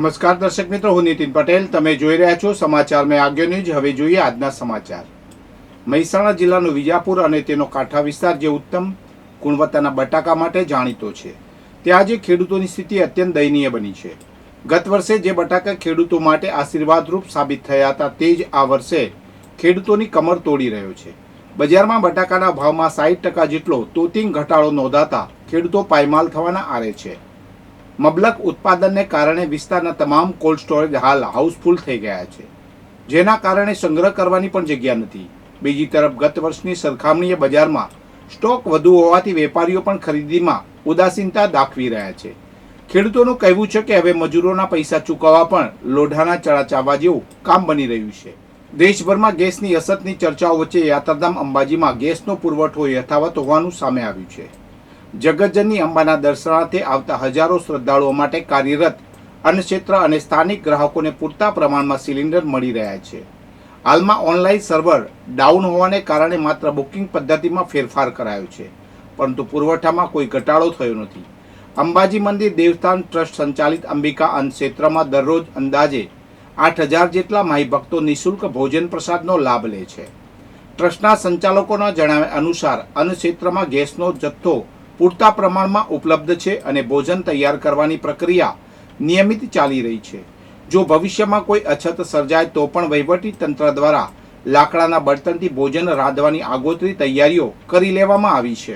નમસ્કાર દર્શક મિત્રો, હું નીતિન પટેલ. તમે જોઈ રહ્યા છો સમાચાર મેં આગળ ન્યૂઝ. હવે જોઈએ આજના સમાચાર. મહેસાણા જિલ્લાનું વિજાપુર અને તેનો કાંઠા વિસ્તાર જે ઉત્તમ ગુણવત્તાના બટાકા માટે જાણીતો છે, ત્યાં આજે ખેડૂતોની સ્થિતિ અત્યંત દયનીય બની છે. ગત વર્ષે જે બટાકા ખેડૂતો માટે આશીર્વાદરૂપ સાબિત થયા હતા, તે જ આ વર્ષે ખેડૂતોની કમર તોડી રહ્યો છે. બજારમાં બટાકાના ભાવમાં 60% જેટલો તોતિંગ ઘટાડો નોંધાતા ખેડૂતો પાયમાલ થવાના આરે છે. મબલક ઉત્પાદનને કારણે વિસ્તારના તમામ કોલ્ડ સ્ટોરેજ હાલ હાઉસફુલ થઈ ગયા છે, જેના કારણે સંગ્રહ કરવાની પણ જગ્યા નથી. બીજી તરફ ગત વર્ષની સરખામણીએ બજારમાં સ્ટોક વધુ હોવાથી વેપારીઓ પણ ખરીદીમાં ઉદાસીનતા દાખવી રહ્યા છે. ખેડૂતોનું કહેવું છે કે હવે મજૂરોના પૈસા ચૂકવવા પણ લોઢાના ચણા ચાવવા જેવું કામ બની રહ્યું છે. દેશભરમાં ગેસની અછતની ચર્ચાઓ વચ્ચે યાત્રાધામ અંબાજીમાં ગેસનો પુરવઠો યથાવત હોવાનું સામે આવ્યું છે. જગતજનની અંબાના દર્શનાર્થે આવતા હજારો શ્રદ્ધાળુઓ માટે કાર્યરત અન્નક્ષેત્ર અને સ્થાનિક ગ્રાહકોને પૂરતા પ્રમાણમાં સિલિન્ડર મળી રહ્યા છે. હાલમાં ઓનલાઈન સર્વર ડાઉન હોવાને કારણે માત્ર બુકિંગ પદ્ધતિમાં ફેરફાર કરાયો છે, પરંતુ પુરવઠામાં કોઈ ઘટાડો થયો નથી. અંબાજી મંદિર દેવસ્થાન ટ્રસ્ટ સંચાલિત અંબિકા અન્નક્ષેત્રમાં દરરોજ અંદાજે 8,000 જેટલા માઈ ભક્તો નિઃશુલ્ક ભોજન પ્રસાદનો લાભ લે છે. ટ્રસ્ટના સંચાલકોના જણાવ્યા અનુસાર અન્નક્ષેત્રમાં ગેસનો જથ્થો પૂરતા પ્રમાણમાં ઉપલબ્ધ છે અને ભોજન તૈયાર કરવાની પ્રક્રિયા નિયમિત ચાલી રહી છે. જો ભવિષ્યમાં કોઈ અછત સર્જાય તો પણ વહીવટી તંત્ર દ્વારા લાકડાના બળતણથી ભોજન રાંધવાની આગોતરી તૈયારીઓ કરી લેવામાં આવી છે.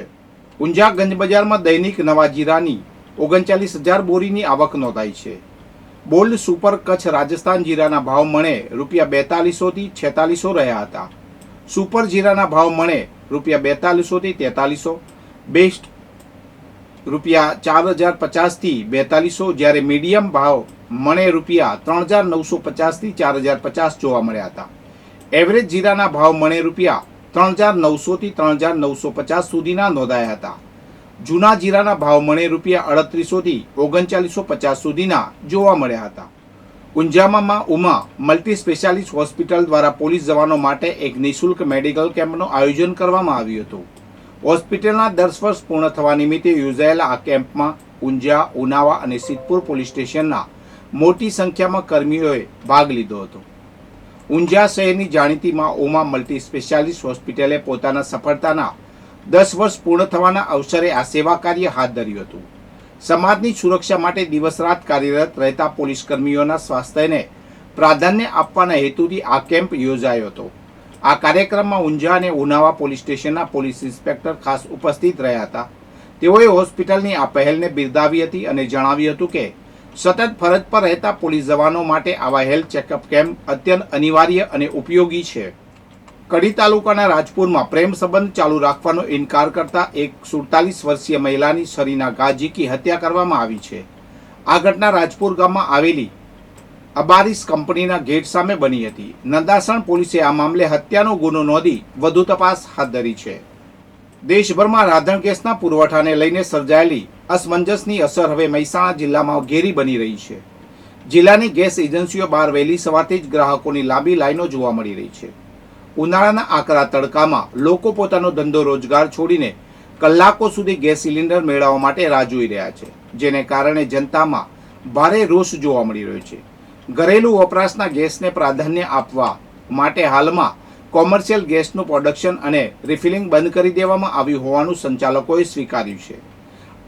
ઊંઝા ગંજ બજારમાં દૈનિક નવા જીરાની 39,000 બોરીની આવક નોંધાઈ છે. બોલ્ડ સુપર કચ્છ રાજસ્થાન જીરાના ભાવ મણે ₹4200 થી 4600 રહ્યા હતા. સુપર જીરાના ભાવ મણે ₹4200 થી 4300, બેસ્ટ ₹4,050 થી 4200, જ્યારે મીડિયમ ભાવ મણે ₹3,950 થી 4,050 જોવા મળ્યા હતા. એવરેજ જીરાના ભાવ મણે ₹3,900 થી 3,950 સુધીના નોંધાયા હતા. જૂના જીરાના ભાવ મણે ₹3800 થી 3950 સુધીના જોવા મળ્યા હતા. ઊંઝામાં માં ઉમા મલ્ટી સ્પેશિયાલિસ્ટ હોસ્પિટલ દ્વારા પોલીસ જવાનો માટે એક નિઃશુલ્ક મેડિકલ કેમ્પનું આયોજન કરવામાં આવ્યું હતું. હોસ્પિટલના 10 વર્ષ પૂર્ણ થવા નિમિત્તે યોજાયેલા આ કેમ્પમાં ઊંઝા, ઉનાવા અને સિદ્ધપુર પોલીસ સ્ટેશનના મોટી સંખ્યામાં કર્મીઓએ ભાગ લીધો હતો. ઊંઝા શહેરની જાણીતી માં ઉમા મલ્ટી સ્પેશિયાલિસ્ટ હોસ્પિટલે પોતાના સફળતાના 10 વર્ષ પૂર્ણ થવાના અવસરે આ સેવા કાર્ય હાથ ધર્યું હતું. સમાજની સુરક્ષા માટે દિવસ રાત કાર્યરત રહેતા પોલીસ કર્મીઓના સ્વાસ્થ્યને પ્રાધાન્ય આપવાના હેતુથી આ કેમ્પ યોજાયો હતો. આ કાર્યક્રમમાં ઊંઝા અને ઉનાવા પોલીસ સ્ટેશનના પોલીસ ઇન્સ્પેક્ટર ખાસ ઉપસ્થિત રહ્યા હતા. તેઓએ હોસ્પિટલની આ પહેલને બિરદાવી હતી અને જણાવ્યું હતું કે સતત ફરજ પર રહેતા પોલીસ જવાનો માટે આવા હેલ્થ ચેકઅપ કેમ્પ અત્યંત અનિવાર્ય અને ઉપયોગી છે. કડી તાલુકાના રાજપુરમાં પ્રેમ સંબંધ ચાલુ રાખવાનો ઇનકાર કરતા એક 47 વર્ષીય મહિલાની છરીના ઘા ઝીકી હત્યા કરવામાં આવી છે. આ ઘટના રાજપુર ગામમાં આવેલી અબારીસ કંપનીના ગેટ સામે બની હતી. નંદાસણ પોલીસે આ મામલે હત્યાનો ગુનો નોંધી વધુ તપાસ હાથ ધરી છે. દેશભરમાં રાંધણ ગેસના પુરવઠાને લઈને સર્જાયેલી અસમંજસની અસર હવે મહેસાણા જિલ્લામાં ઘેરી બની રહી છે. જિલ્લાની ગેસ એજન્સીઓ બહાર વહેલી સવારથી જ ગ્રાહકોની લાંબી લાઈનો જોવા મળી રહી છે. ઉનાળાના આકરા તડકામાં લોકો પોતાનો ધંધો રોજગાર છોડીને કલાકો સુધી ગેસ સિલિન્ડર મેળવવા માટે રાહ જોઈ રહ્યા છે, જેને કારણે જનતામાં ભારે રોષ જોવા મળી રહ્યો છે. ઘરેલું વપરાશના ગેસને પ્રાધાન્ય આપવા માટે હાલમાં કોમર્શિયલ ગેસનું પ્રોડક્શન અને રિફિલિંગ બંધ કરી દેવામાં આવ્યું હોવાનું સંચાલકોએ સ્વીકાર્યું છે.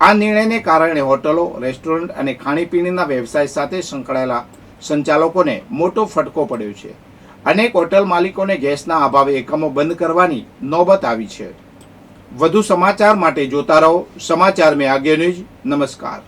આ નિર્ણયને કારણે હોટલો, રેસ્ટોરન્ટ અને ખાણીપીણીના વ્યવસાય સાથે સંકળાયેલા સંચાલકોને મોટો ફટકો પડ્યો છે. અનેક હોટલ માલિકોને ગેસના અભાવે એકમો બંધ કરવાની નોબત આવી છે. વધુ સમાચાર માટે જોતા રહો સમાચાર મેં આગળ ન્યૂઝ. નમસ્કાર.